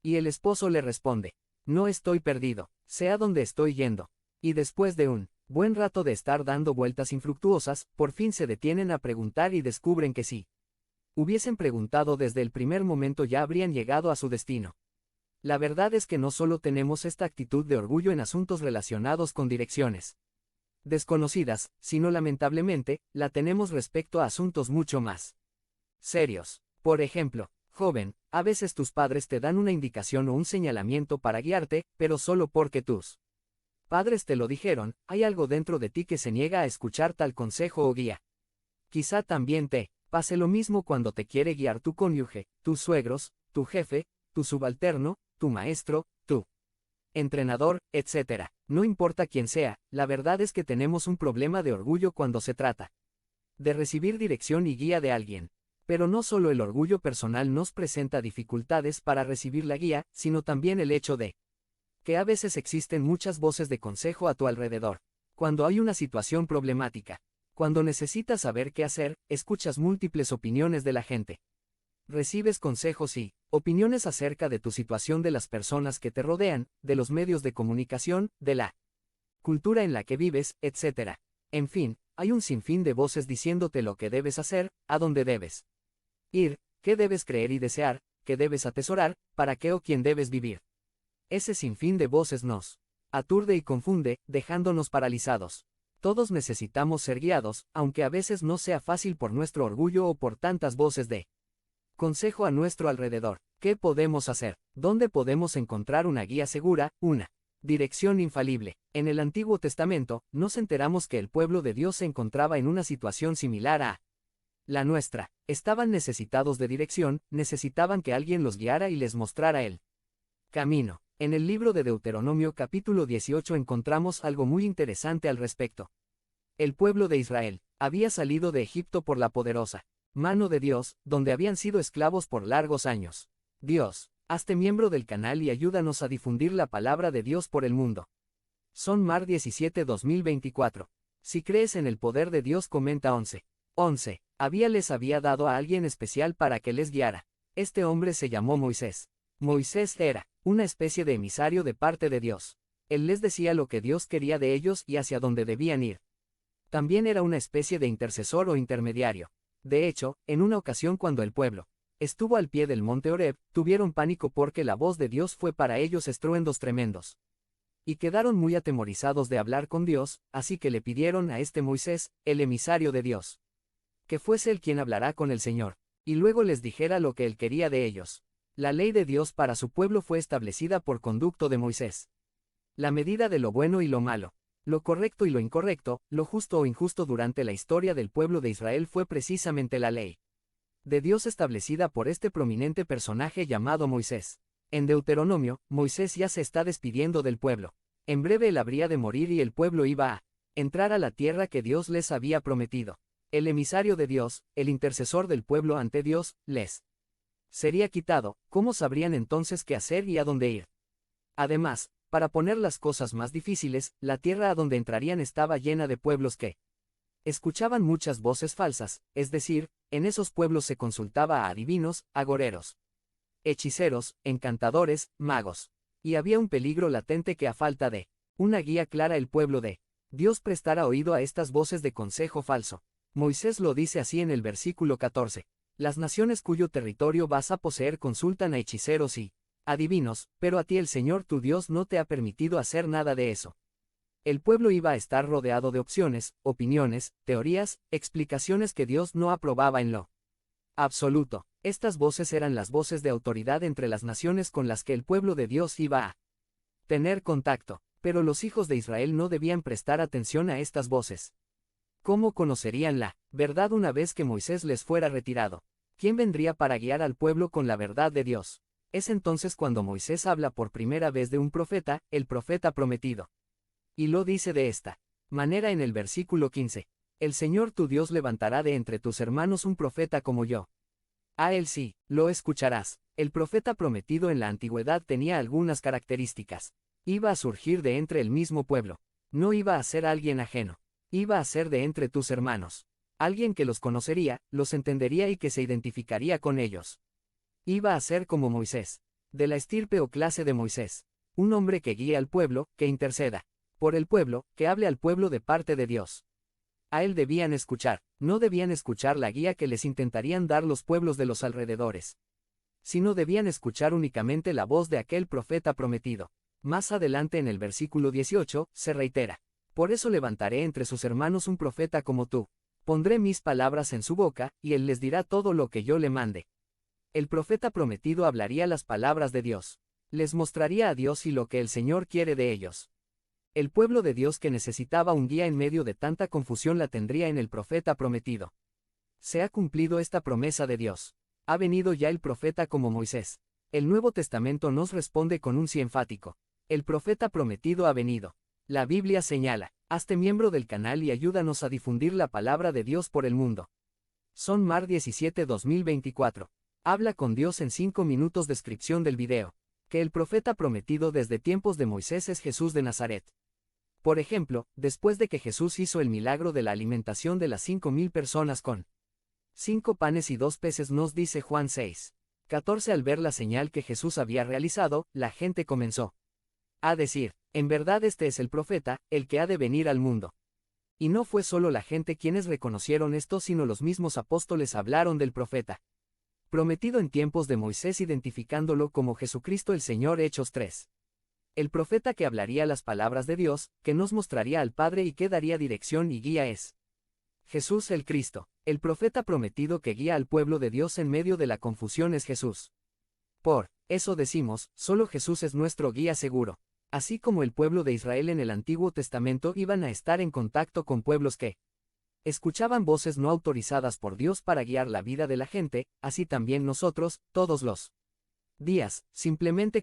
Y el esposo le responde, no estoy perdido, sé a dónde estoy yendo. Y después de un buen rato de estar dando vueltas infructuosas, por fin se detienen a preguntar y descubren que sí. Hubiesen preguntado desde el primer momento ya habrían llegado a su destino. La verdad es que no solo tenemos esta actitud de orgullo en asuntos relacionados con direcciones desconocidas, sino lamentablemente, la tenemos respecto a asuntos mucho más serios. Por ejemplo, joven, a veces tus padres te dan una indicación o un señalamiento para guiarte, pero solo porque tus padres te lo dijeron, hay algo dentro de ti que se niega a escuchar tal consejo o guía. Quizá también te pase lo mismo cuando te quiere guiar tu cónyuge, tus suegros, tu jefe, tu subalterno, tu maestro, tu entrenador, etc. No importa quién sea, la verdad es que tenemos un problema de orgullo cuando se trata de recibir dirección y guía de alguien. Pero no solo el orgullo personal nos presenta dificultades para recibir la guía, sino también el hecho de que a veces existen muchas voces de consejo a tu alrededor. Cuando hay una situación problemática, cuando necesitas saber qué hacer, escuchas múltiples opiniones de la gente. Recibes consejos y opiniones acerca de tu situación de las personas que te rodean, de los medios de comunicación, de la cultura en la que vives, etc. En fin, hay un sinfín de voces diciéndote lo que debes hacer, a dónde debes ir, qué debes creer y desear, qué debes atesorar, para qué o quién debes vivir. Ese sinfín de voces nos aturde y confunde, dejándonos paralizados. Todos necesitamos ser guiados, aunque a veces no sea fácil por nuestro orgullo o por tantas voces de consejo a nuestro alrededor. ¿Qué podemos hacer? ¿Dónde podemos encontrar una guía segura, una dirección infalible? En el Antiguo Testamento, nos enteramos que el pueblo de Dios se encontraba en una situación similar a la nuestra. Estaban necesitados de dirección, necesitaban que alguien los guiara y les mostrara el camino. En el libro de Deuteronomio capítulo 18 encontramos algo muy interesante al respecto. El pueblo de Israel había salido de Egipto por la poderosa mano de Dios, donde habían sido esclavos por largos años. Dios, hazte miembro del canal y ayúdanos a difundir la palabra de Dios por el mundo. Son Mar 17 2024. Si crees en el poder de Dios comenta 11. Les había dado a alguien especial para que les guiara. Este hombre se llamó Moisés. Moisés era una especie de emisario de parte de Dios. Él les decía lo que Dios quería de ellos y hacia dónde debían ir. También era una especie de intercesor o intermediario. De hecho, en una ocasión cuando el pueblo estuvo al pie del monte Horeb, tuvieron pánico porque la voz de Dios fue para ellos estruendos tremendos. Y quedaron muy atemorizados de hablar con Dios, así que le pidieron a este Moisés, el emisario de Dios, que fuese el quien hablará con el Señor, y luego les dijera lo que él quería de ellos. La ley de Dios para su pueblo fue establecida por conducto de Moisés. La medida de lo bueno y lo malo, lo correcto y lo incorrecto, lo justo o injusto durante la historia del pueblo de Israel fue precisamente la ley de Dios establecida por este prominente personaje llamado Moisés. En Deuteronomio, Moisés ya se está despidiendo del pueblo. En breve él habría de morir y el pueblo iba a entrar a la tierra que Dios les había prometido. El emisario de Dios, el intercesor del pueblo ante Dios, les sería quitado. ¿Cómo sabrían entonces qué hacer y a dónde ir? Además, para poner las cosas más difíciles, la tierra a donde entrarían estaba llena de pueblos que escuchaban muchas voces falsas, es decir, en esos pueblos se consultaba a adivinos, agoreros, hechiceros, encantadores, magos. Y había un peligro latente que a falta de una guía clara el pueblo de Dios prestara oído a estas voces de consejo falso. Moisés lo dice así en el versículo 14. Las naciones cuyo territorio vas a poseer consultan a hechiceros y adivinos, pero a ti el Señor tu Dios no te ha permitido hacer nada de eso. El pueblo iba a estar rodeado de opciones, opiniones, teorías, explicaciones que Dios no aprobaba en lo absoluto. Estas voces eran las voces de autoridad entre las naciones con las que el pueblo de Dios iba a tener contacto, pero los hijos de Israel no debían prestar atención a estas voces. ¿Cómo conocerían la verdad una vez que Moisés les fuera retirado? ¿Quién vendría para guiar al pueblo con la verdad de Dios? Es entonces cuando Moisés habla por primera vez de un profeta, el profeta prometido. Y lo dice de esta manera en el versículo 15. El Señor tu Dios levantará de entre tus hermanos un profeta como yo. A él sí, lo escucharás. El profeta prometido en la antigüedad tenía algunas características. Iba a surgir de entre el mismo pueblo. No iba a ser alguien ajeno. Iba a ser de entre tus hermanos. Alguien que los conocería, los entendería y que se identificaría con ellos. Iba a ser como Moisés. de la estirpe o clase de Moisés. Un hombre que guíe al pueblo, que interceda por el pueblo, que hable al pueblo de parte de Dios. A él debían escuchar, no debían escuchar la guía que les intentarían dar los pueblos de los alrededores, sino debían escuchar únicamente la voz de aquel profeta prometido. Más adelante en el versículo 18, se reitera: por eso levantaré entre sus hermanos un profeta como tú. Pondré mis palabras en su boca, y él les dirá todo lo que yo le mande. El profeta prometido hablaría las palabras de Dios. Les mostraría a Dios y lo que el Señor quiere de ellos. El pueblo de Dios que necesitaba un guía en medio de tanta confusión la tendría en el profeta prometido. Se ha cumplido esta promesa de Dios. Ha venido ya el profeta como Moisés. El Nuevo Testamento nos responde con un sí enfático. El profeta prometido ha venido. La Biblia señala: hazte miembro del canal y ayúdanos a difundir la palabra de Dios por el mundo. Son Mar 17-2024. Habla con Dios en 5 minutos. Descripción del video. Que el profeta prometido desde tiempos de Moisés es Jesús de Nazaret. Por ejemplo, después de que Jesús hizo el milagro de la alimentación de las 5,000 personas con 5 panes y 2 peces, nos dice Juan 6:14, al ver la señal que Jesús había realizado, la gente comenzó a decir: en verdad este es el profeta, el que ha de venir al mundo. Y no fue solo la gente quienes reconocieron esto, sino los mismos apóstoles hablaron del profeta prometido en tiempos de Moisés, identificándolo como Jesucristo el Señor. Hechos 3. El profeta que hablaría las palabras de Dios, que nos mostraría al Padre y que daría dirección y guía es Jesús el Cristo. El profeta prometido que guía al pueblo de Dios en medio de la confusión es Jesús. Por eso decimos, solo Jesús es nuestro guía seguro. Así como el pueblo de Israel en el Antiguo Testamento iban a estar en contacto con pueblos que escuchaban voces no autorizadas por Dios para guiar la vida de la gente, así también nosotros, todos los días, simplemente